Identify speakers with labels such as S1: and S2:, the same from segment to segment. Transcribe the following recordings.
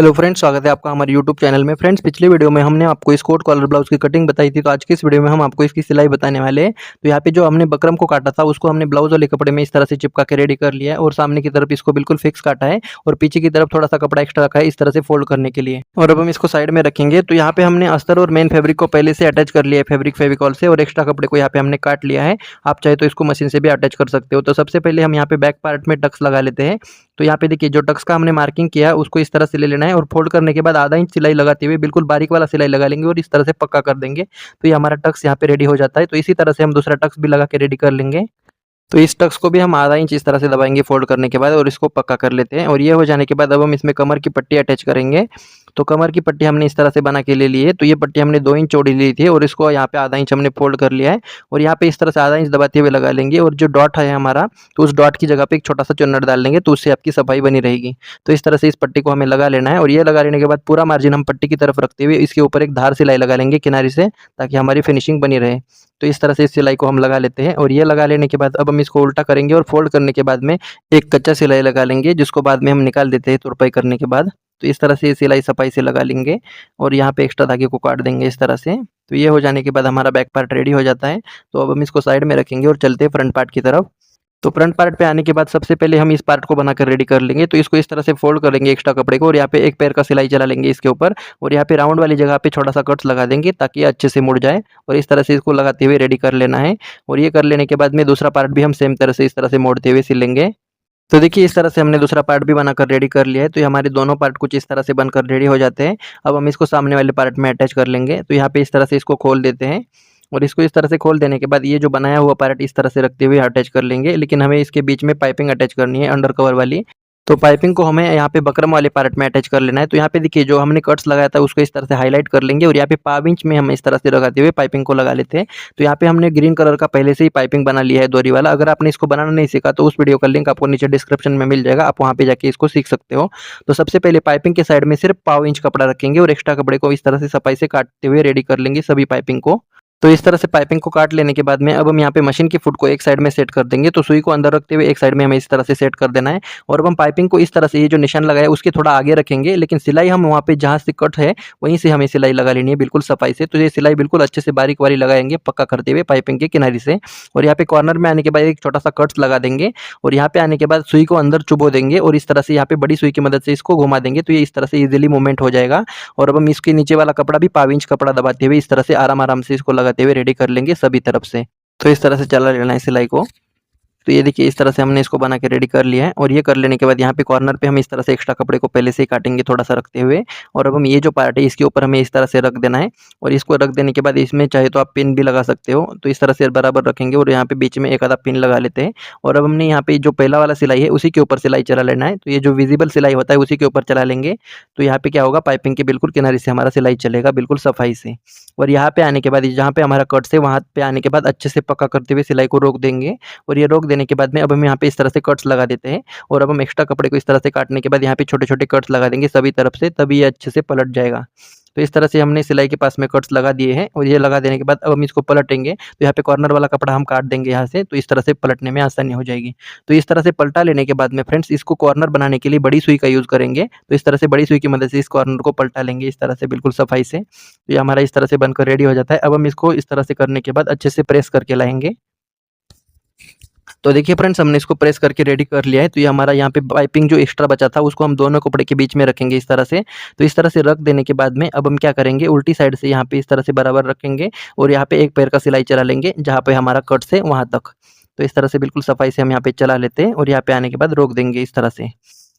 S1: Hello friends, स्वागत है आपका हमारे यूट्यूब चैनल में। फ्रेंड्स, पिछले वीडियो में हमने आपको इस कोट कॉलर ब्लाउज की कटिंग बताई थी, तो आज की इस वीडियो में हम आपको इसकी सिलाई बताने वाले हैं। तो यहाँ पे जो हमने बकरम को काटा था उसको हमने ब्लाउज वाले कपड़े में इस तरह से चिपका के रेडी कर लिया है और सामने की तरफ इसको बिल्कुल फिक्स काटा है और पीछे की तरफ थोड़ा सा कपड़ा एक्स्ट्रा रखा है इस तरह से फोल्ड करने के लिए। और अब हम इसको साइड में रखेंगे। तो यहाँ पे हमने अस्तर और मेन फैब्रिक को पहले से अटैच कर लिया है फैब्रिक फेविकॉल से, और एक्स्ट्रा कपड़े को यहाँ पे हमने काट लिया है। आप चाहे तो इसको मशीन से भी अटैच कर सकते हो। तो सबसे पहले हम यहाँ पे बैक पार्ट में टक्स लगा लेते हैं। तो यहाँ पे देखिए, जो टक्स का हमने मार्किंग किया है उसको इस तरह से ले लेना है और फोल्ड करने के बाद आधा इंच सिलाई लगाते हुए बिल्कुल बारीक वाला सिलाई लगा लेंगे और इस तरह से पक्का कर देंगे। तो ये हमारा टक्स यहाँ पे रेडी हो जाता है। तो इसी तरह से हम दूसरा टक्स भी लगा के रेडी कर लेंगे। तो इस टक्स को भी हम आधा इंच इस तरह से दबाएंगे फोल्ड करने के बाद और इसको पक्का कर लेते हैं। और ये हो जाने के बाद अब हम इसमें कमर की पट्टी अटैच करेंगे। तो कमर की पट्टी हमने इस तरह से बना के ले ली है। तो ये पट्टी हमने 2 इंच चौड़ी ली थी और इसको यहाँ पे आधा इंच हमने फोल्ड कर लिया है और यहाँ पे इस तरह से आधा इंच दबाते हुए लगा लेंगे। और जो डॉट है हमारा, तो उस डॉट की जगह पे एक छोटा सा चुन्नट डाल लेंगे, तो उससे आपकी सफाई बनी रहेगी। तो इस तरह से इस पट्टी को हमें लगा लेना है और ये लगा लेने के बाद पूरा मार्जिन हम पट्टी की तरफ रखते हुए इसके ऊपर एक धार सिलाई लगा लेंगे किनारे से, ताकि हमारी फिनिशिंग बनी रहे। तो इस तरह से इस सिलाई को हम लगा लेते हैं और ये लगा लेने के बाद अब हम इसको उल्टा करेंगे और फोल्ड करने के बाद में एक कच्चा सिलाई लगा लेंगे, जिसको बाद में हम निकाल देते हैं तुरपाई करने के बाद। तो इस तरह से ये सिलाई सफाई से लगा लेंगे और यहाँ पे एक्स्ट्रा धागे को काट देंगे इस तरह से। तो ये हो जाने के बाद हमारा बैक पार्ट रेडी हो जाता है। तो अब हम इसको साइड में रखेंगे और चलते हैं फ्रंट पार्ट की तरफ। तो फ्रंट पार्ट पे आने के बाद सबसे पहले हम इस पार्ट को बनाकर रेडी कर लेंगे। तो इसको इस तरह से फोल्ड करेंगे एक्स्ट्रा कपड़े को और यहाँ पे एक पैर का सिलाई चला लेंगे इसके ऊपर और यहाँ पे राउंड वाली जगह पे छोटा सा कट्स लगा देंगे ताकि ये अच्छे से मुड़ जाए। और इस तरह से इसको लगाते हुए रेडी कर लेना है। और ये कर लेने के बाद में दूसरा पार्ट भी हम सेम तरह से इस तरह से मोड़ते हुए सिल लेंगे। तो देखिए, इस तरह से हमने दूसरा पार्ट भी बनाकर रेडी कर लिया है। तो ये हमारे दोनों पार्ट कुछ इस तरह से बनकर रेडी हो जाते हैं। अब हम इसको सामने वाले पार्ट में अटैच कर लेंगे। तो यहाँ पे इस तरह से इसको खोल देते हैं और इसको इस तरह से खोल देने के बाद ये जो बनाया हुआ पार्ट इस तरह से रखते हुए अटैच कर लेंगे। लेकिन हमें इसके बीच में पाइपिंग अटैच करनी है अंडर कवर वाली। तो पाइपिंग को हमें यहाँ पे बकरम वाले पार्ट में अटैच कर लेना है। तो यहाँ पे देखिए, जो हमने कट्स लगाया था उसको इस तरह से हाईलाइट कर लेंगे और यहाँ पे 5 इंच में हम इस तरह से लगाते हुए पाइपिंग को लगा लेते हैं। तो यहाँ पे हमने ग्रीन कलर का पहले से ही पाइपिंग बना लिया है डोरी वाला। अगर आपने इसको बनाना नहीं सीखा तो उस वीडियो का लिंक आपको नीचे डिस्क्रिप्शन में मिल जाएगा, आप वहाँ पे जाके इसको सीख सकते हो। तो सबसे पहले पाइपिंग के साइड में सिर्फ 1/4 इंच कपड़ा रखेंगे और एक्स्ट्रा कपड़े को इस तरह से सफाई से काटते हुए रेडी कर लेंगे सभी पाइपिंग को। तो इस तरह से पाइपिंग को काट लेने के बाद में अब हम यहाँ पे मशीन की फुट को एक साइड में सेट कर देंगे। तो सुई को अंदर रखते हुए एक साइड में हमें इस तरह से सेट कर देना है। और अब हम पाइपिंग को इस तरह से, ये जो निशान लगाया है उसके थोड़ा आगे रखेंगे, लेकिन सिलाई हम वहाँ पे जहाँ से कट है वहीं से हमें सिलाई लगा लेनी है बिल्कुल सफाई से। तो ये सिलाई बिल्कुल अच्छे से बारीक वाली लगाएंगे पक्का करते हुए पाइपिंग के किनारे से। और यहाँ पे कॉर्नर में आने के बाद एक छोटा सा कट्स लगा देंगे और यहाँ पे आने के बाद सुई को अंदर चुभो देंगे और इस तरह से यहाँ पे बड़ी सुई की मदद से इसको घुमा देंगे। तो ये इस तरह से इजीली मूवमेंट हो जाएगा। और अब हम इसके नीचे वाला कपड़ा भी 1/4 इंच कपड़ा दबाते हुए इस तरह से आराम आराम से इसको लगाते हुए रेडी कर लेंगे सभी तरफ से। तो इस तरह से चला लेना है सिलाई को। तो ये देखिए, इस तरह से हमने इसको बना के रेडी कर लिया है। और ये कर लेने के बाद यहाँ पे कॉर्नर पे हम इस तरह से एक्स्ट्रा कपड़े को पहले से ही काटेंगे थोड़ा सा रखते हुए। और अब हम ये जो पार्ट है इसके ऊपर हमें इस तरह से रख देना है। और इसको रख देने के बाद इसमें चाहे तो आप पिन भी लगा सकते हो। तो इस तरह से बराबर रखेंगे और यहाँ पे बीच में एक आधा पिन लगा लेते हैं। और अब हमने यहाँ पे जो पहला वाला सिलाई है उसी के ऊपर सिलाई चला लेना है। तो ये जो विजिबल सिलाई होता है उसी के ऊपर चला लेंगे। तो यहाँ पे क्या होगा, पाइपिंग के बिल्कुल किनारे से हमारा सिलाई चलेगा बिल्कुल सफाई से। और यहाँ पे आने के बाद जहाँ पे हमारा कट से वहाँ पे आने के बाद अच्छे से पक्का करते हुए सिलाई को रोक देंगे। और ये रोक देने के बाद में अब हम यहाँ पे इस तरह से कट्स लगा देते हैं। और अब हम एक्स्ट्रा कपड़े को इस तरह से काटने के बाद यहाँ पे छोटे छोटे कट्स लगा देंगे सभी तरफ से, तभी ये अच्छे से पलट जाएगा। तो इस तरह से हमने सिलाई के पास में कट्स लगा दिए हैं और ये लगा देने के बाद अब हम इसको पलटेंगे। तो यहाँ पे कॉर्नर वाला कपड़ा हम काट देंगे यहाँ से, तो इस तरह से पलटने में आसानी हो जाएगी। तो इस तरह से पलटा लेने के बाद में फ्रेंड्स, इसको कॉर्नर बनाने के लिए बड़ी सुई का यूज़ करेंगे। तो इस तरह से बड़ी सुई की मदद से इस कॉर्नर को पलटा लेंगे इस तरह से बिल्कुल सफाई से। तो ये हमारा इस तरह से बनकर रेडी हो जाता है। अब हम इसको इस तरह से करने के बाद अच्छे से प्रेस करके लाएंगे। तो देखिए फ्रेंड्स, हमने इसको प्रेस करके रेडी कर लिया है। तो ये हमारा यहाँ पे पाइपिंग जो एक्स्ट्रा बचा था उसको हम दोनों कपड़े के बीच में रखेंगे इस तरह से। तो इस तरह से रख देने के बाद में अब हम क्या करेंगे, उल्टी साइड से यहाँ पे इस तरह से बराबर रखेंगे और यहाँ पे एक पैर का सिलाई चला लेंगे जहाँ पे हमारा कट से वहाँ तक। तो इस तरह से बिल्कुल सफाई से हम यहाँ पे चला लेते हैं और यहाँ पे आने के बाद रोक देंगे इस तरह से।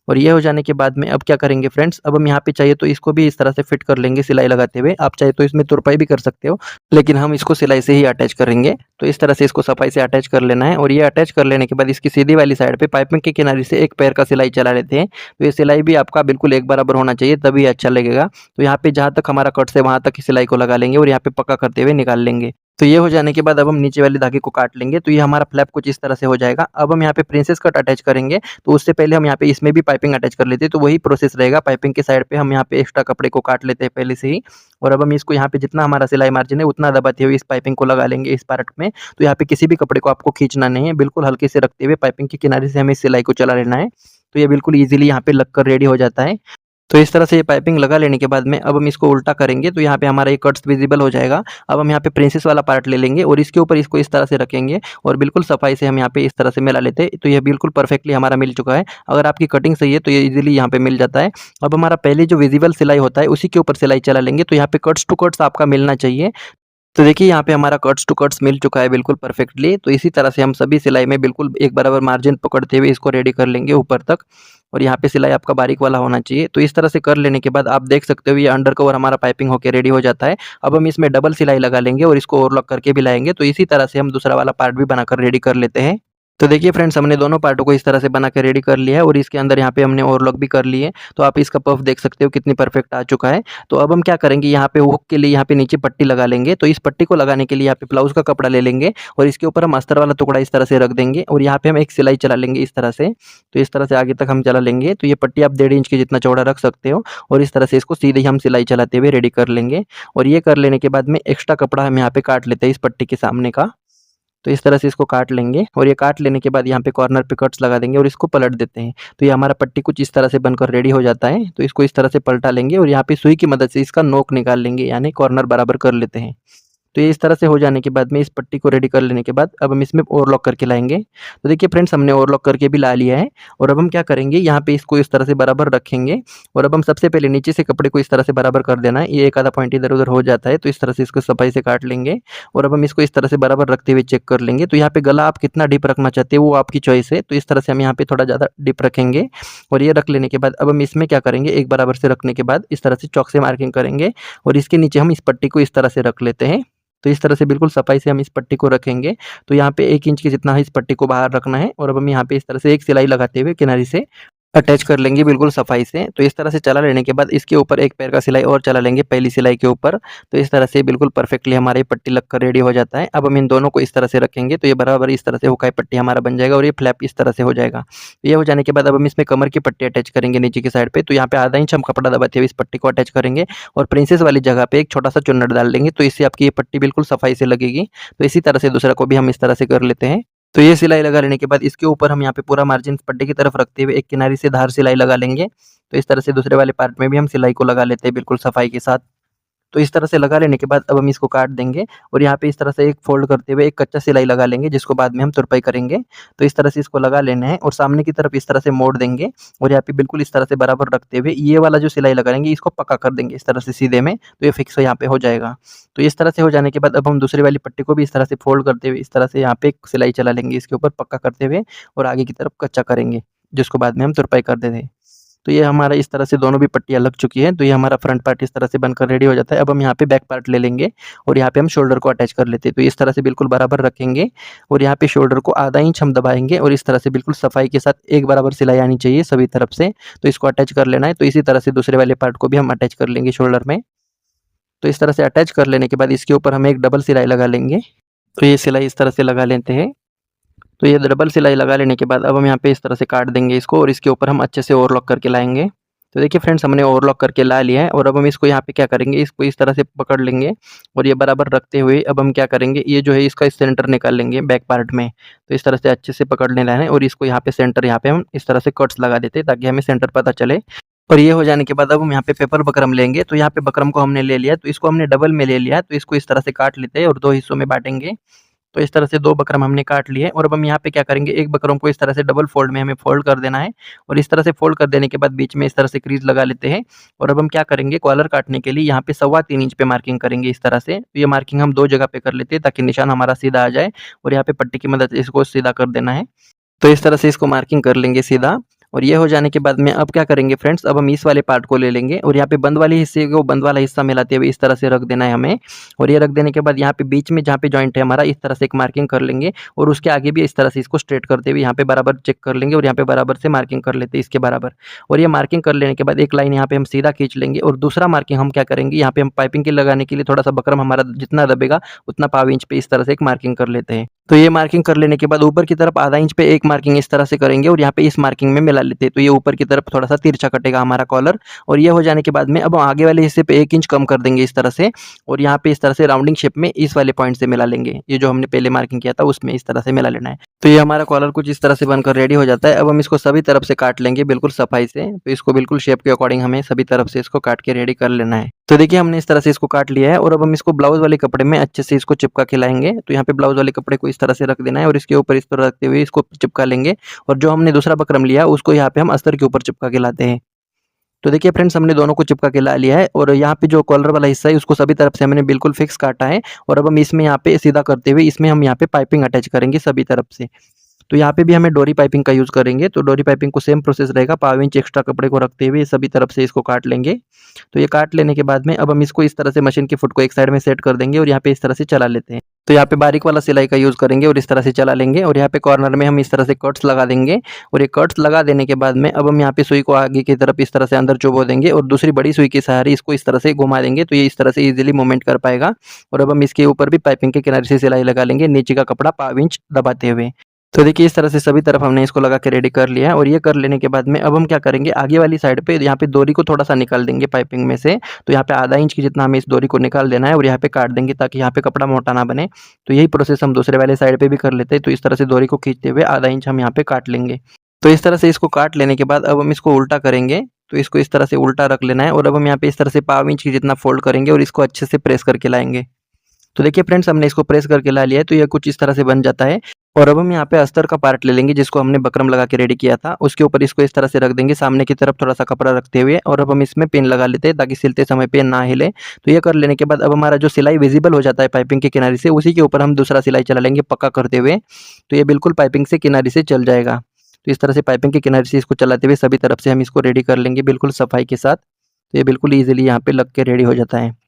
S1: और ये हो जाने के बाद में अब क्या करेंगे फ्रेंड्स, अब हम यहाँ पे चाहे तो इसको भी इस तरह से फिट कर लेंगे सिलाई लगाते हुए। आप चाहे तो इसमें तुरपाई भी कर सकते हो, लेकिन हम इसको सिलाई से ही अटैच करेंगे। तो इस तरह से इसको सफाई से अटैच कर लेना है। और ये अटैच कर लेने के बाद इसकी सीधी वाली साइड पे पाइपिंग के किनारे से एक पैर का सिलाई चला लेते हैं। तो ये सिलाई भी आपका बिल्कुल एक बराबर होना चाहिए, तभी अच्छा लगेगा। तो यहाँ पे जहाँ तक हमारा कट से वहाँ तक की सिलाई को लगा लेंगे और यहाँ पे पक्का करते हुए निकाल लेंगे। तो ये हो जाने के बाद अब हम नीचे वाले धागे को काट लेंगे। तो ये हमारा फ्लैप कुछ इस तरह से हो जाएगा। अब हम यहाँ पे प्रिंसेस कट अटैच करेंगे। तो उससे पहले हम यहाँ पे इसमें भी पाइपिंग अटैच कर लेते हैं। तो वही प्रोसेस रहेगा। पाइपिंग के साइड पे हम यहाँ पे एक्स्ट्रा कपड़े को काट लेते हैं पहले से ही। और अब हम इसको यहाँ पे जितना हमारा सिलाई मार्जिन है उतना दबाते हुए इस पाइपिंग को लगा लेंगे इस पार्ट में। तो यहाँ पे किसी भी कपड़े को आपको खींचना नहीं है, बिल्कुल हल्के से रखते हुए पाइपिंग के किनारे से हमें इस सिलाई को चला लेना है। तो ये बिल्कुल ईजिली यहाँ पे लगकर रेडी हो जाता है। तो इस तरह से ये पाइपिंग लगा लेने के बाद में अब हम इसको उल्टा करेंगे तो यहाँ पे हमारा ये कट्स विजिबल हो जाएगा। अब हम यहाँ पे प्रिंसेस वाला पार्ट ले लेंगे और इसके ऊपर इसको इस तरह से रखेंगे और बिल्कुल सफाई से हम यहाँ पे इस तरह से मिला लेते हैं। तो ये बिल्कुल परफेक्टली हमारा मिल चुका है। अगर आपकी कटिंग सही है तो ये इजीली यहाँ पे मिल जाता है। अब हमारा पहले जो विजिबल सिलाई होता है उसी के ऊपर सिलाई चला लेंगे। तो यहाँ पे कट्स टू कट्स आपका मिलना चाहिए। तो देखिए यहाँ पे हमारा कट्स टू कट्स मिल चुका है बिल्कुल परफेक्टली। तो इसी तरह से हम सभी सिलाई में बिल्कुल एक बराबर मार्जिन पकड़ते हुए इसको रेडी कर लेंगे ऊपर तक। और यहाँ पे सिलाई आपका बारीक वाला होना चाहिए। तो इस तरह से कर लेने के बाद आप देख सकते हो ये अंडर कवर हमारा पाइपिंग होकर रेडी हो जाता है। अब हम इसमें डबल सिलाई लगा लेंगे और इसको ओवरलॉक करके भी लाएंगे। तो इसी तरह से हम दूसरा वाला पार्ट भी बनाकर रेडी कर लेते हैं। तो देखिए फ्रेंड्स, हमने दोनों पार्टों को इस तरह से बना के रेडी कर लिया है और इसके अंदर यहाँ पे हमने ओवरलॉक भी कर लिए। तो आप इसका पफ देख सकते हो कितनी परफेक्ट आ चुका है। तो अब हम क्या करेंगे, यहाँ पे हुक के लिए यहाँ पे नीचे पट्टी लगा लेंगे। तो इस पट्टी को लगाने के लिए यहाँ पे ब्लाउज का कपड़ा ले लेंगे और इसके ऊपर हम अस्तर वाला टुकड़ा इस तरह से रख देंगे और यहाँ पे हम एक सिलाई चला लेंगे इस तरह से। तो इस तरह से आगे तक हम चला लेंगे। तो ये पट्टी आप 1.5 इंच की जितना चौड़ा रख सकते हो और इस तरह से इसको सीधे ही हम सिलाई चलाते हुए रेडी कर लेंगे। और ये कर लेने के बाद में एक्स्ट्रा कपड़ा हम यहाँ पे काट लेते हैं इस पट्टी के सामने का। तो इस तरह से इसको काट लेंगे और ये काट लेने के बाद यहाँ पे कॉर्नर पे कट्स लगा देंगे और इसको पलट देते हैं। तो ये हमारा पट्टी कुछ इस तरह से बनकर रेडी हो जाता है। तो इसको इस तरह से पलटा लेंगे और यहाँ पे सुई की मदद से इसका नोक निकाल लेंगे, यानी कॉर्नर बराबर कर लेते हैं। तो ये इस तरह से हो जाने के बाद में इस पट्टी को रेडी कर लेने के बाद अब हम इसमें ओवरलॉक करके लाएंगे। तो देखिए फ्रेंड्स, हमने ओवरलॉक करके भी ला लिया है। और अब हम क्या करेंगे, यहाँ पे इसको इस तरह से बराबर रखेंगे और अब हम सबसे पहले नीचे से कपड़े को इस तरह से बराबर कर देना है। ये एक आधा पॉइंट इधर उधर हो जाता है तो इस तरह से इसको सफाई से काट लेंगे और अब हम इसको इस तरह से बराबर रखते हुए चेक कर लेंगे। तो यहाँ पे गला आप कितना डीप रखना चाहते हो वो आपकी चॉइस है। तो इस तरह से हम यहाँ पे थोड़ा ज़्यादा डीप रखेंगे और ये रख लेने के बाद अब हम इसमें क्या करेंगे, एक बराबर से रखने के बाद इस तरह से चौक से मार्किंग करेंगे और इसके नीचे हम इस पट्टी को इस तरह से रख लेते हैं। तो इस तरह से बिल्कुल सफाई से हम इस पट्टी को रखेंगे। तो यहाँ पे 1 इंच के जितना इस पट्टी को बाहर रखना है और अब हम यहाँ पे इस तरह से एक सिलाई लगाते हुए किनारे से अटैच कर लेंगे बिल्कुल सफाई से। तो इस तरह से चला लेने के बाद इसके ऊपर एक पैर का सिलाई और चला लेंगे पहली सिलाई के ऊपर। तो इस तरह से बिल्कुल परफेक्टली हमारी पट्टी लगकर रेडी हो जाता है। अब हम इन दोनों को इस तरह से रखेंगे तो ये बराबर इस तरह से हुकाई पट्टी हमारा बन जाएगा और ये फ्लैप इस तरह से हो जाएगा। तो ये हो जाने के बाद अब हम इसमें कमर की पट्टी अटैच करेंगे नीचे की साइड पे। तो यहाँ पे आधा इंच हम कपड़ा दबाते हुए इस पट्टी को अटैच करेंगे और प्रिंसेस वाली जगह पे एक छोटा सा चुन्नट डाल देंगे। तो इससे आपकी ये पट्टी बिल्कुल सफाई से लगेगी। तो इसी तरह से दूसरा को भी हम इस तरह से कर लेते हैं। तो ये सिलाई लगा लेने के बाद इसके ऊपर हम यहाँ पे पूरा मार्जिन पट्टी की तरफ रखते हुए एक किनारे से धार सिलाई लगा लेंगे। तो इस तरह से दूसरे वाले पार्ट में भी हम सिलाई को लगा लेते हैं बिल्कुल सफाई के साथ। तो इस तरह से लगा लेने के बाद अब हम इसको काट देंगे और यहाँ पे इस तरह से एक फोल्ड करते हुए एक कच्चा सिलाई लगा लेंगे जिसको बाद में हम तुरपाई करेंगे। तो इस तरह से इसको लगा लेना है और सामने की तरफ इस तरह से मोड़ देंगे और यहाँ पे बिल्कुल इस तरह से बराबर रखते हुए ये वाला जो सिलाई लगाएंगे इसको पक्का कर देंगे इस तरह से सीधे में। तो ये फिक्स यहाँ पे हो जाएगा। तो इस तरह से हो जाने के बाद अब हम दूसरी वाली पट्टी को भी इस तरह से फोल्ड करते हुए इस तरह से यहाँ पे एक सिलाई चला लेंगे इसके ऊपर पक्का करते हुए और आगे की तरफ कच्चा करेंगे जिसको बाद में हम तुरपाई कर देते हैं। तो ये हमारा इस तरह से दोनों भी पट्टियाँ लग चुकी हैं। तो ये हमारा फ्रंट पार्ट इस तरह से बनकर रेडी हो जाता है। अब हम यहाँ पे बैक पार्ट ले लेंगे और यहाँ पे हम शोल्डर को अटैच कर लेते हैं। तो इस तरह से बिल्कुल बराबर रखेंगे और यहाँ पे शोल्डर को आधा इंच हम दबाएंगे और इस तरह से बिल्कुल सफाई के साथ एक बराबर सिलाई आनी चाहिए सभी तरफ से। तो इसको अटैच कर लेना है। तो इसी तरह से दूसरे वाले पार्ट को भी हम अटैच कर लेंगे शोल्डर में। तो इस तरह से अटैच कर लेने के बाद इसके ऊपर हम एक डबल सिलाई लगा लेंगे। तो ये सिलाई इस तरह से लगा लेते हैं। तो ये डबल सिलाई लगा लेने के बाद अब हम यहाँ पे इस तरह से काट देंगे इसको और इसके ऊपर हम अच्छे से ओवरलॉक करके लाएंगे। तो देखिए फ्रेंड्स, हमने ओवरलॉक करके ला लिया है और अब हम इसको यहाँ पे क्या करेंगे, इसको इस तरह से पकड़ लेंगे और ये बराबर रखते हुए अब हम क्या करेंगे, ये जो है इसका सेंटर निकाल लेंगे बैक पार्ट में। तो इस तरह से अच्छे से पकड़ लेना है और इसको यहाँ पे सेंटर, यहाँ पे हम इस तरह से कट्स लगा देते हैं ताकि हमें सेंटर पता चले। और ये हो जाने के बाद अब हम यहाँ पे पेपर बकरम लेंगे। तो यहाँ पे बकरम को हमने ले लिया, तो इसको हमने डबल में ले लिया। तो इसको इस तरह से काट लेते हैं और 2 हिस्सों में बांटेंगे। तो इस तरह से 2 बकरम हमने काट लिए और अब हम यहाँ पे क्या करेंगे, एक बकरम को इस तरह से डबल फोल्ड में हमें फोल्ड कर देना है और इस तरह से फोल्ड कर देने के बाद बीच में इस तरह से क्रीज लगा लेते हैं। और अब हम क्या करेंगे, कॉलर काटने के लिए यहाँ पे 3.25 इंच पे मार्किंग करेंगे इस तरह से। तो ये मार्किंग हम 2 जगह पे कर लेते हैं ताकि निशान हमारा सीधा आ जाए और यहाँ पे पट्टी की मदद से इसको सीधा कर देना है। तो इस तरह से इसको मार्किंग कर लेंगे सीधा। और ये हो जाने के बाद में अब क्या करेंगे फ्रेंड्स, अब हम इस वाले पार्ट को ले लेंगे और यहाँ पे बंद वाले हिस्से को बंद वाला हिस्सा मिलाते हुए इस तरह से रख देना है हमें। और ये रख देने के बाद यहाँ पे बीच में जहाँ पे जॉइंट है हमारा, इस तरह से एक मार्किंग कर लेंगे और उसके आगे भी इस तरह से इसको स्ट्रेट करते हुए यहाँ पे बराबर चेक कर लेंगे और यहाँ पे बराबर से मार्किंग कर लेते हैं इसके बराबर। और ये मार्किंग कर लेने के बाद एक लाइन यहाँ पे हम सीधा खींच लेंगे और दूसरा मार्किंग हम क्या करेंगे, यहाँ पे हम पाइपिंग के लगाने के लिए थोड़ा सा बकरम हमारा जितना दबेगा उतना 1/4 इंच पे इस तरह से एक मार्किंग कर लेते हैं। तो ये मार्किंग कर लेने के बाद ऊपर की तरफ आधा इंच पे एक मार्किंग इस तरह से करेंगे और यहाँ पे इस मार्किंग में मिला लेते हैं। तो ये ऊपर की तरफ थोड़ा सा तिरछा कटेगा हमारा कॉलर। और ये हो जाने के बाद में अब आगे वाले हिस्से पे 1 इंच कम कर देंगे इस तरह से और यहाँ पे इस तरह से राउंडिंग शेप में इस वाले पॉइंट से मिला लेंगे। ये जो हमने पहले मार्किंग किया था उसमें इस तरह से मिला लेना है। तो ये हमारा कॉलर कुछ इस तरह से बनकर रेडी हो जाता है। अब हम इसको सभी तरफ से काट लेंगे बिल्कुल सफाई से। तो इसको बिल्कुल शेप के अकॉर्डिंग हमें सभी तरफ से इसको काट के रेडी कर लेना है। तो देखिए हमने इस तरह से इसको काट लिया है और अब हम इसको ब्लाउज वाले कपड़े में अच्छे से इसको चिपका के लाएंगे। तो यहाँ पे ब्लाउज वाले कपड़े को इस तरह से रख देना है और इसके ऊपर इस तरह रखते हुए इसको चिपका लेंगे। और जो हमने दूसरा बकरम लिया उसको यहाँ पे हम अस्तर के ऊपर चिपका के लाते हैं। तो देखिए फ्रेंड्स हमने दोनों को चिपका के ला लिया है और यहाँ पे जो कॉलर वाला हिस्सा है उसको सभी तरफ से हमने बिल्कुल फिक्स काटा है। और अब हम इसमें यहाँ पे सीधा करते हुए इसमें हम यहाँ पे पाइपिंग अटैच करेंगे सभी तरफ से। तो यहाँ पे भी हमें डोरी पाइपिंग का यूज़ करेंगे। तो डोरी पाइपिंग को सेम प्रोसेस रहेगा, पाव इंच एक्स्ट्रा कपड़े को रखते हुए सभी तरफ से इसको काट लेंगे। तो ये काट लेने के बाद में अब हम इसको इस तरह से मशीन की फुट को एक साइड में सेट कर देंगे और यहाँ पे इस तरह से चला लेते हैं। तो यहाँ पे बारीक वाला सिलाई का यूज़ करेंगे और इस तरह से चला लेंगे और यहाँ पे कॉर्नर में हम इस तरह से कट्स लगा देंगे। और ये कट्स लगा देने के बाद में अब हम यहाँ पे सुई को आगे की तरफ इस तरह से अंदर चुभो देंगे और दूसरी बड़ी सुई के सहारे इसको इस तरह से घुमा देंगे। तो ये इस तरह से इजीली मूवमेंट कर पाएगा। और अब हम इसके ऊपर भी पाइपिंग के किनारे से सिलाई लगा लेंगे नीचे का कपड़ा पाव इंच दबाते हुए। तो देखिए इस तरह से सभी तरफ हमने इसको लगा के रेडी कर लिया है। और ये कर लेने के बाद में अब हम क्या करेंगे, आगे वाली साइड पे यहाँ पे डोरी को थोड़ा सा निकाल देंगे पाइपिंग में से। तो यहाँ पे आधा इंच की जितना हमें इस डोरी को निकाल देना है और यहाँ पे काट देंगे ताकि यहाँ पे कपड़ा मोटा ना बने। तो यही प्रोसेस हम दूसरे वाले साइड पे भी कर लेते हैं। तो इस तरह से डोरी को खींचते हुए आधा इंच हम यहाँ पे काट लेंगे। तो इस तरह से इसको काट लेने के बाद अब हम इसको उल्टा करेंगे। तो इसको इस तरह से उल्टा रख लेना है और अब हम यहाँ पे इस तरह से पाव इंच की जितना फोल्ड करेंगे और इसको अच्छे से प्रेस करके लाएंगे। तो देखिए फ्रेंड्स हमने इसको प्रेस करके ला लिया है। तो ये कुछ इस तरह से बन जाता है। और अब हम यहाँ पे अस्तर का पार्ट ले लेंगे जिसको हमने बकरम लगा के रेडी किया था। उसके ऊपर इसको इस तरह से रख देंगे सामने की तरफ थोड़ा सा कपड़ा रखते हुए और अब हम इसमें पिन लगा लेते हैं ताकि सिलते समय पेन ना हिले। तो ये कर लेने के बाद अब हमारा जो सिलाई विजिबल हो जाता है पाइपिंग के किनारे से, उसी के ऊपर हम दूसरा सिलाई चला लेंगे पक्का करते हुए। तो ये बिल्कुल पाइपिंग से किनारे से चल जाएगा। तो इस तरह से पाइपिंग के किनारे से इसको चलाते हुए सभी तरफ से हम इसको रेडी कर लेंगे बिल्कुल सफाई के साथ। तो ये बिल्कुल ईजिली यहाँ पे लग के रेडी हो जाता है।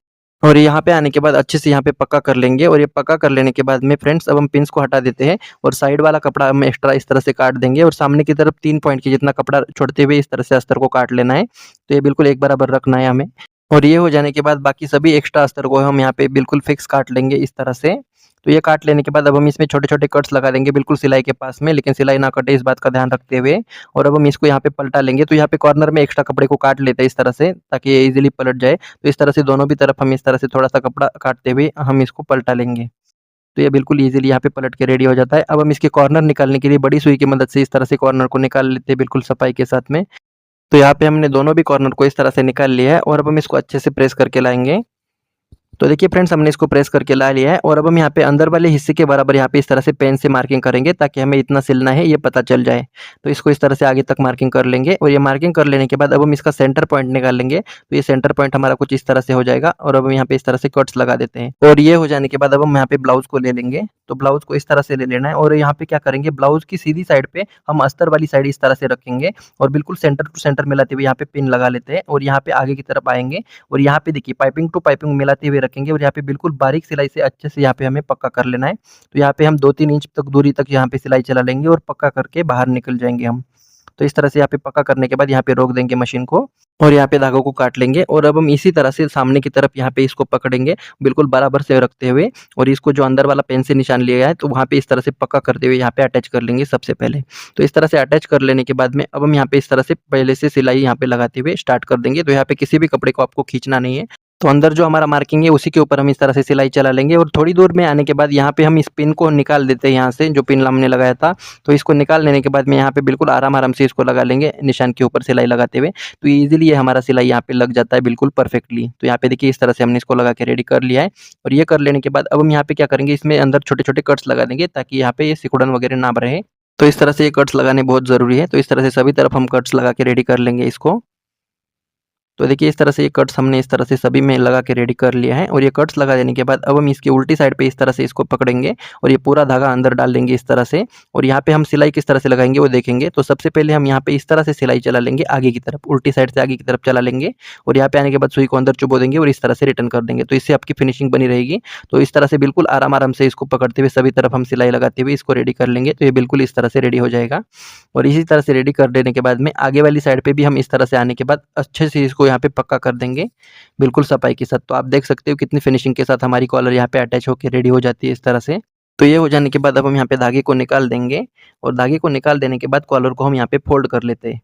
S1: और यहाँ पे आने के बाद अच्छे से यहाँ पे पक्का कर लेंगे। और ये पक्का कर लेने के बाद में फ्रेंड्स अब हम पिन्स को हटा देते हैं और साइड वाला कपड़ा हम एक्स्ट्रा इस तरह से काट देंगे और सामने की तरफ 3 पॉइंट की जितना कपड़ा छोड़ते हुए इस तरह से अस्तर को काट लेना है। तो ये बिल्कुल एक बराबर रखना है हमें। और ये हो जाने के बाद बाकी सभी एक्स्ट्रा अस्तर को हम यहाँ पे बिल्कुल फिक्स काट लेंगे इस तरह से। तो ये काट लेने के बाद अब हम इसमें छोटे-छोटे कट्स लगा देंगे बिल्कुल सिलाई के पास में, लेकिन सिलाई ना कटे इस बात का ध्यान रखते हुए। और अब हम इसको यहाँ पे पलटा लेंगे। तो यहाँ पे कॉर्नर में एक्स्ट्रा कपड़े को काट लेते हैं इस तरह से ताकि ये ईज़िली पलट जाए। तो इस तरह से दोनों भी तरफ हम इस तरह से थोड़ा-सा कपड़ा काटते हुए हम इसको पलटा लेंगे। तो ये बिल्कुल ईज़िली यहाँ पे पलट के रेडी हो जाता है। अब हम इसके कॉर्नर निकालने के लिए बड़ी सुई की मदद से इस तरह से कॉर्नर को निकाल लेते हैं बिल्कुल सफाई के साथ में। तो यहाँ पे हमने दोनों भी कॉर्नर को इस तरह से निकाल लिया है और अब हम इसको अच्छे से प्रेस करके लाएँगे। तो देखिए फ्रेंड्स हमने इसको प्रेस करके ला लिया है और अब हम यहाँ पे अंदर वाले हिस्से के बराबर यहाँ पे इस तरह से पेन से मार्किंग करेंगे ताकि हमें इतना सिलना है ये पता चल जाए। तो इसको इस तरह से आगे तक मार्किंग कर लेंगे और ये मार्किंग कर लेने के बाद अब हम इसका सेंटर पॉइंट निकाल लेंगे। तो ये सेंटर पॉइंट हमारा कुछ इस तरह से हो जाएगा और अब हम यहाँ पे इस तरह से कट्स लगा देते हैं। और ये हो जाने के बाद अब हम यहाँ पे ब्लाउज को ले लेंगे। तो ब्लाउज को इस तरह से ले लेना है और यहाँ पे क्या करेंगे, ब्लाउज की सीधी साइड पे हम अस्तर वाली साइड इस तरह से रखेंगे और बिल्कुल सेंटर टू सेंटर मिलाते हुए यहाँ पे पिन लगा लेते हैं और यहाँ पे आगे की तरफ आएंगे और यहाँ पे देखिए पाइपिंग टू पाइपिंग मिलाते हुए रखेंगे और यहाँ पे बिल्कुल बारीक सिलाई से अच्छे से यहाँ पे हमें पक्का कर लेना है। तो यहाँ पे हम 2-3 इंच तक दूरी तक यहाँ पे सिलाई चला लेंगे और पक्का करके बाहर निकल जाएंगे हम। तो इस तरह से यहाँ पे पक्का करने के बाद यहाँ पे रोक देंगे मशीन को और यहाँ पे धागों को काट लेंगे और अब हम इसी तरह से सामने की तरफ यहाँ पे इसको पकड़ेंगे बिल्कुल बराबर से रखते हुए और इसको जो अंदर वाला पेन से निशान लिया है तो वहाँ पे इस तरह से पक्का करते हुए यहाँ पे अटैच कर लेंगे सबसे पहले। तो इस तरह से अटैच कर लेने के बाद में अब हम यहाँ पे इस तरह से पहले से सिलाई यहाँ पे लगाते हुए स्टार्ट कर देंगे। तो यहाँ पे किसी भी कपड़े को आपको खींचना नहीं है। तो अंदर जो हमारा मार्किंग है उसी के ऊपर हम इस तरह से सिलाई चला लेंगे और थोड़ी दूर में आने के बाद यहाँ पे हम इस पिन को निकाल देते हैं यहाँ से, जो पिन हमने लगाया था। तो इसको निकाल लेने के बाद में यहाँ पे बिल्कुल आराम-आराम से इसको लगा लेंगे निशान के ऊपर सिलाई लगाते हुए। तो ईज़िली ये हमारा सिलाई यहाँ पे लग जाता है बिल्कुल परफेक्टली। तो यहाँ पे देखिए इस तरह से हमने इसको लगा के रेडी कर लिया है और ये कर लेने के बाद अब हम यहाँ पे क्या करेंगे, इसमें अंदर छोटे-छोटे कट्स लगा देंगे ताकि यहाँ पे ये सिकुड़न वगैरह ना रहे। तो इस तरह से ये कट्स लगाने बहुत ज़रूरी है। तो इस तरह से सभी तरफ हम कट्स लगा के रेडी कर लेंगे इसको। तो देखिए इस तरह से ये कट्स हमने इस तरह से सभी में लगा के रेडी कर लिया है और ये कट्स लगा देने के बाद अब हम इसकी उल्टी साइड पे इस तरह से इसको पकड़ेंगे और ये पूरा धागा अंदर डाल देंगे इस तरह से। और यहाँ पे हम सिलाई किस तरह से लगाएंगे वो देखेंगे। तो सबसे पहले हम यहाँ पे इस तरह से सिलाई चला लेंगे आगे की तरफ, उल्टी साइड से आगे की तरफ चला लेंगे और यहाँ पे आने के बाद सुई को अंदर चुबो देंगे और इस तरह से रिटर्न कर देंगे। तो इससे आपकी फिनिशिंग बनी रहेगी। तो इस तरह से बिल्कुल आराम से इसको पकड़ते हुए सभी तरफ हम सिलाई लगाते हुए इसको रेडी कर लेंगे। तो ये बिल्कुल इस तरह से रेडी हो जाएगा और इसी तरह से रेडी कर देने के बाद में आगे वाली साइड पे भी हम इस तरह से आने के बाद अच्छे से इसको यहाँ पे पक्का कर देंगे बिल्कुल सफाई के साथ। तो आप देख सकते हो कितनी फिनिशिंग के साथ हमारी कॉलर यहाँ पे अटैच होकर रेडी हो जाती है इस तरह से। तो ये हो जाने के बाद अब हम यहाँ पे धागे को निकाल देंगे और धागे को निकाल देने के बाद कॉलर को हम यहाँ पे फ़ोल्ड कर लेते हैं।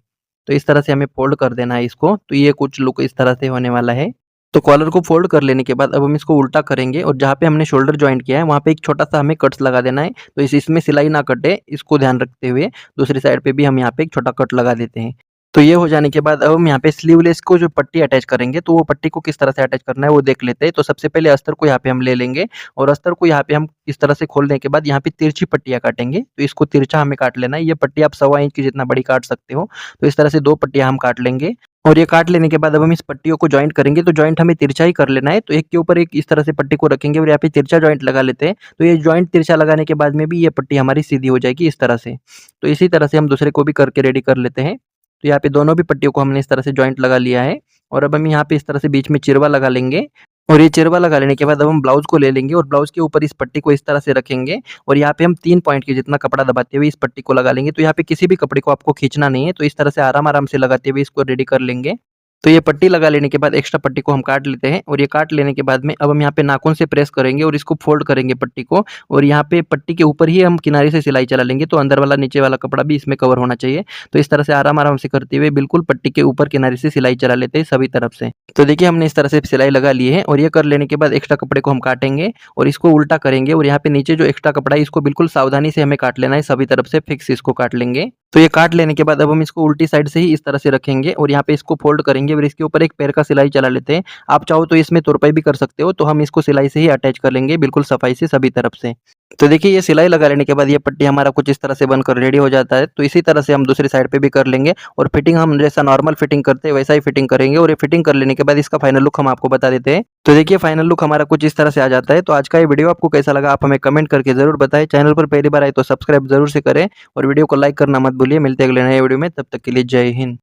S1: तो इस तरह से हमें फ़ोल्ड कर देना है इसको, तो ये कुछ लुक इस तरह से होने वाला है। तो कॉलर को फ़ोल्ड कर लेने के बाद अब हम इसको उल्टा करेंगे और जहाँ पे हमने शोल्डर जॉइंट किया है वहाँ पे एक छोटा-सा हमें कट्स लगा देना है। तो इसमें सिलाई ना कटे, इसको ध्यान रखते हुए दूसरी साइड पे भी हम यहाँ पे एक छोटा कट लगा देते हैं। तो ये हो जाने के बाद अब हम यहाँ पे स्लीवलेस को जो पट्टी अटैच करेंगे, तो वो पट्टी को किस तरह से अटैच करना है वो देख लेते हैं। तो सबसे पहले अस्तर को यहाँ पे हम ले लेंगे और अस्तर को यहाँ पे हम इस तरह से खोलने के बाद यहाँ पे तिरछी पट्टियाँ काटेंगे। तो इसको तिरछा हमें काट लेना है। ये पट्टी आप 1.25 इंच की जितना बड़ी काट सकते हो। तो इस तरह से 2 पट्टियाँ हम काट लेंगे और ये काट लेने के बाद अब हम इस पट्टियों को जॉइंट करेंगे। तो जॉइंट हमें तिरछा ही कर लेना है। तो एक के ऊपर एक इस तरह से पट्टी को रखेंगे और यहाँ पे तिरछा जॉइंट लगा लेते हैं। तो ये जॉइंट तिरछा लगाने के बाद में भी ये पट्टी हमारी सीधी हो जाएगी इस तरह से। तो इसी तरह से हम दूसरे को भी करके रेडी कर लेते हैं। तो यहाँ पे दोनों भी पट्टियों को हमने इस तरह से जॉइंट लगा लिया है और अब हम यहाँ पे इस तरह से बीच में चिरवा लगा लेंगे और ये चिरवा लगा लेने के बाद अब हम ब्लाउज़ को ले लेंगे और ब्लाउज़ के ऊपर इस पट्टी को इस तरह से रखेंगे और यहाँ पे हम 3 पॉइंट के जितना कपड़ा दबाते हुए इस पट्टी को लगा लेंगे। तो यहाँ पे किसी भी कपड़े को आपको खींचना नहीं है, तो इस तरह से आराम-आराम से लगाते हुए इसको रेडी कर लेंगे। तो ये पट्टी लगा लेने के बाद एक्स्ट्रा पट्टी को हम काट लेते हैं और ये काट लेने के बाद में अब हम यहाँ पे नाखून से प्रेस करेंगे और इसको फोल्ड करेंगे पट्टी को और यहाँ पे पट्टी के ऊपर ही हम किनारे से सिलाई चला लेंगे। तो अंदर वाला नीचे वाला कपड़ा भी इसमें कवर होना चाहिए। तो इस तरह से आराम-आराम से करते हुए बिल्कुल पट्टी के ऊपर किनारे से सिलाई चला लेते हैं सभी तरफ से। तो देखिए हमने इस तरह से सिलाई लगा ली है और ये कर लेने के बाद एक्स्ट्रा कपड़े को हम काटेंगे और इसको उल्टा करेंगे और यहाँ पे नीचे जो एक्स्ट्रा कपड़ा है इसको बिल्कुल सावधानी से हमें काट लेना है, सभी तरफ से फिक्स इसको काट लेंगे। तो ये काट लेने के बाद अब हम इसको उल्टी साइड से ही इस तरह से रखेंगे और यहाँ पे इसको फोल्ड करेंगे और इसके ऊपर एक पैर का सिलाई चला लेते हैं। आप चाहो तो इसमें तुरपाई भी कर सकते हो, तो हम इसको सिलाई से ही अटैच कर लेंगे बिल्कुल सफाई से सभी तरफ से। तो देखिए ये सिलाई लगा लेने के बाद ये पट्टी हमारा कुछ इस तरह से बनकर रेडी हो जाता है। तो इसी तरह से हम दूसरी साइड पे भी कर लेंगे और फिटिंग हम जैसा नॉर्मल फिटिंग करते हैं वैसा ही फिटिंग करेंगे और ये फिटिंग कर लेने के बाद इसका फाइनल लुक हम आपको बता देते हैं। तो देखिए फाइनल लुक हमारा कुछ इस तरह से आ जाता है। तो आज का ये वीडियो आपको कैसा लगा आप हमें कमेंट करके जरूर बताएं। चैनल पर पहली बार आए तो सब्सक्राइब जरूर से करें और वीडियो को लाइक करना मत भूलिए। मिलते हैं अगले नए वीडियो में, तब तक के लिए जय हिंद।